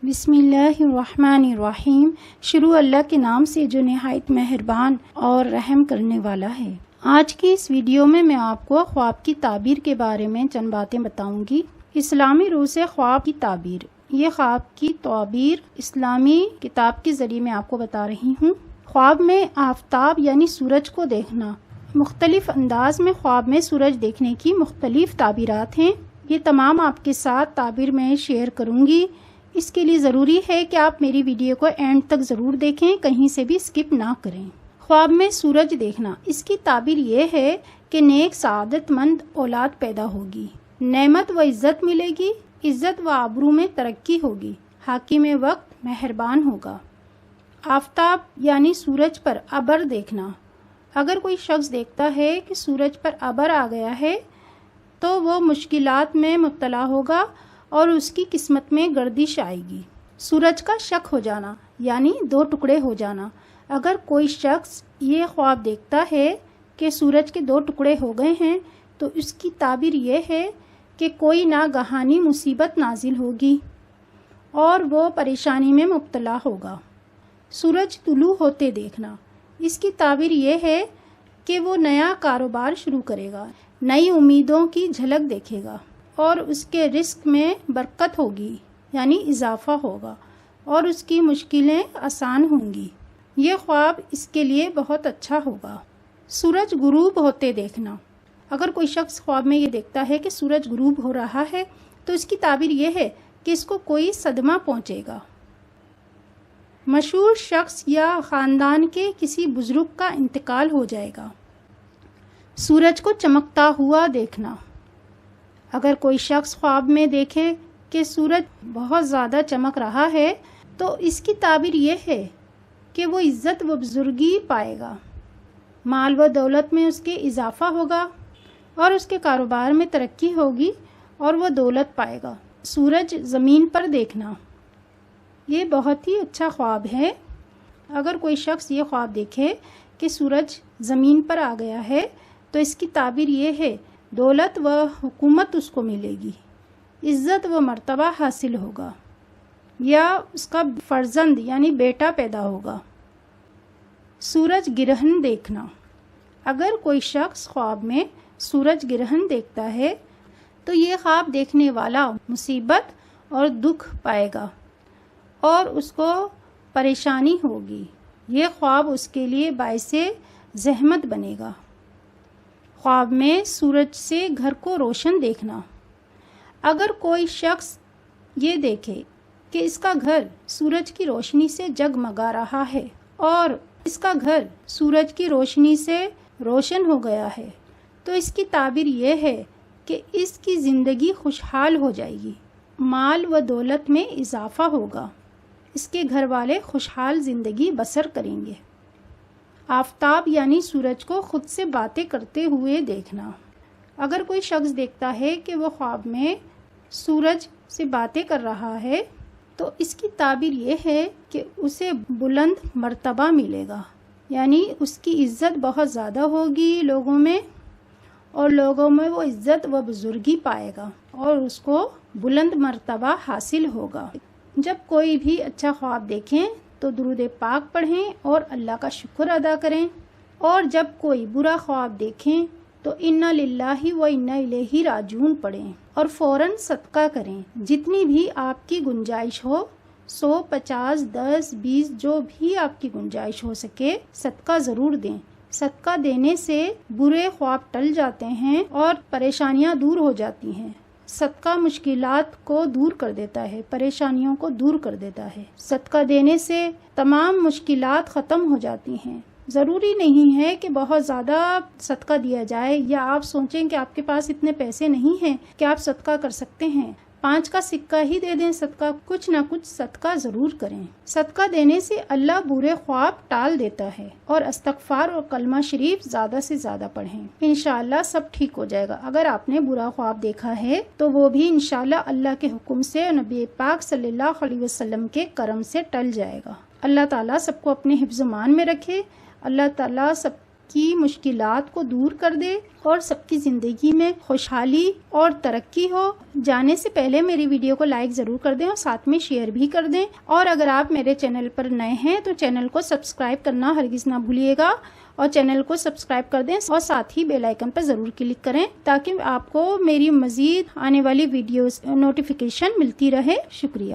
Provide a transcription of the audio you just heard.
بسم اللہ الرحمن الرحیم۔ شروع اللہ کے نام سے جو نہایت مہربان اور رحم کرنے والا ہے۔ آج کی اس ویڈیو میں آپ کو خواب کی تعبیر کے بارے میں چند باتیں بتاؤں گی۔ اسلامی روح سے خواب کی تعبیر، یہ خواب کی تعبیر اسلامی کتاب کے ذریعے میں آپ کو بتا رہی ہوں۔ خواب میں آفتاب یعنی سورج کو دیکھنا۔ مختلف انداز میں خواب میں سورج دیکھنے کی مختلف تعبیرات ہیں۔ یہ تمام آپ کے ساتھ تعبیر میں شیئر کروں گی۔ اس کے لیے ضروری ہے کہ آپ میری ویڈیو کو اینڈ تک ضرور دیکھیں، کہیں سے بھی اسکپ نہ کریں۔ خواب میں سورج دیکھنا، اس کی تعبیر یہ ہے کہ نیک سعادت مند اولاد پیدا ہوگی، نعمت و عزت ملے گی، عزت و آبرو میں ترقی ہوگی، حاکم وقت مہربان ہوگا۔ آفتاب یعنی سورج پر ابر دیکھنا، اگر کوئی شخص دیکھتا ہے کہ سورج پر ابر آ گیا ہے تو وہ مشکلات میں مبتلا ہوگا اور اس کی قسمت میں گردش آئے گی۔ سورج کا شق ہو جانا یعنی دو ٹکڑے ہو جانا، اگر کوئی شخص یہ خواب دیکھتا ہے کہ سورج کے دو ٹکڑے ہو گئے ہیں تو اس کی تعبیر یہ ہے کہ کوئی ناگہانی مصیبت نازل ہوگی اور وہ پریشانی میں مبتلا ہوگا۔ سورج طلوع ہوتے دیکھنا، اس کی تعبیر یہ ہے کہ وہ نیا کاروبار شروع کرے گا، نئی امیدوں کی جھلک دیکھے گا اور اس کے رزق میں برکت ہوگی یعنی اضافہ ہوگا اور اس کی مشکلیں آسان ہوں گی۔ یہ خواب اس کے لیے بہت اچھا ہوگا۔ سورج غروب ہوتے دیکھنا، اگر کوئی شخص خواب میں یہ دیکھتا ہے کہ سورج غروب ہو رہا ہے تو اس کی تعبیر یہ ہے کہ اس کو کوئی صدمہ پہنچے گا۔ مشہور شخص یا خاندان کے کسی بزرگ کا انتقال ہو جائے گا۔ سورج کو چمکتا ہوا دیکھنا، اگر کوئی شخص خواب میں دیکھے کہ سورج بہت زیادہ چمک رہا ہے تو اس کی تعبیر یہ ہے کہ وہ عزت و بزرگی پائے گا، مال و دولت میں اس کے اضافہ ہوگا اور اس کے کاروبار میں ترقی ہوگی اور وہ دولت پائے گا۔ سورج زمین پر دیکھنا، یہ بہت ہی اچھا خواب ہے۔ اگر کوئی شخص یہ خواب دیکھے کہ سورج زمین پر آ گیا ہے تو اس کی تعبیر یہ ہے دولت و حکومت اس کو ملے گی، عزت و مرتبہ حاصل ہوگا یا اس کا فرزند یعنی بیٹا پیدا ہوگا۔ سورج گرہن دیکھنا، اگر کوئی شخص خواب میں سورج گرہن دیکھتا ہے تو یہ خواب دیکھنے والا مصیبت اور دکھ پائے گا اور اس کو پریشانی ہوگی، یہ خواب اس کے لیے باعث زحمت بنے گا۔ خواب میں سورج سے گھر کو روشن دیکھنا، اگر کوئی شخص یہ دیکھے کہ اس کا گھر سورج کی روشنی سے جگمگا رہا ہے اور اس کا گھر سورج کی روشنی سے روشن ہو گیا ہے تو اس کی تعبیر یہ ہے کہ اس کی زندگی خوشحال ہو جائے گی، مال و دولت میں اضافہ ہوگا، اس کے گھر والے خوشحال زندگی بسر کریں گے۔ آفتاب یعنی سورج کو خود سے باتیں کرتے ہوئے دیکھنا، اگر کوئی شخص دیکھتا ہے کہ وہ خواب میں سورج سے باتیں کر رہا ہے تو اس کی تعبیر یہ ہے کہ اسے بلند مرتبہ ملے گا، یعنی اس کی عزت بہت زیادہ ہوگی لوگوں میں اور لوگوں میں وہ عزت و بزرگی پائے گا اور اس کو بلند مرتبہ حاصل ہوگا۔ جب کوئی بھی اچھا خواب دیکھیں تو درود پاک پڑھیں اور اللہ کا شکر ادا کریں، اور جب کوئی برا خواب دیکھیں تو انا للہ و انا الیہ راجعون پڑھیں اور فوراً صدقہ کریں، جتنی بھی آپ کی گنجائش ہو، 100، 50، 10، 20 جو بھی آپ کی گنجائش ہو سکے صدقہ ضرور دیں۔ صدقہ دینے سے برے خواب ٹل جاتے ہیں اور پریشانیاں دور ہو جاتی ہیں۔ صدقہ مشکلات کو دور کر دیتا ہے، پریشانیوں کو دور کر دیتا ہے۔ صدقہ دینے سے تمام مشکلات ختم ہو جاتی ہیں۔ ضروری نہیں ہے کہ بہت زیادہ صدقہ دیا جائے یا آپ سوچیں کہ آپ کے پاس اتنے پیسے نہیں ہیں کہ آپ صدقہ کر سکتے ہیں، 5 کا سکہ ہی دے دیں صدقہ، کچھ نہ کچھ صدقہ ضرور کریں۔ صدقہ دینے سے اللہ برے خواب ٹال دیتا ہے، اور استغفار اور کلمہ شریف زیادہ سے زیادہ پڑھیں، انشاءاللہ سب ٹھیک ہو جائے گا۔ اگر آپ نے برا خواب دیکھا ہے تو وہ بھی انشاءاللہ اللہ کے حکم سے نبی پاک صلی اللہ علیہ وسلم کے کرم سے ٹل جائے گا۔ اللہ تعالیٰ سب کو اپنے حفظ و امان میں رکھے، اللہ تعالیٰ سب کی مشکلات کو دور کر دے اور سب کی زندگی میں خوشحالی اور ترقی ہو۔ جانے سے پہلے میری ویڈیو کو لائک ضرور کر دیں اور ساتھ میں شیئر بھی کر دیں، اور اگر آپ میرے چینل پر نئے ہیں تو چینل کو سبسکرائب کرنا ہرگز نہ بھولیے گا، اور چینل کو سبسکرائب کر دیں اور ساتھ ہی بیل آئیکن پر ضرور کلک کریں تاکہ آپ کو میری مزید آنے والی ویڈیوز نوٹیفیکیشن ملتی رہے۔ شکریہ۔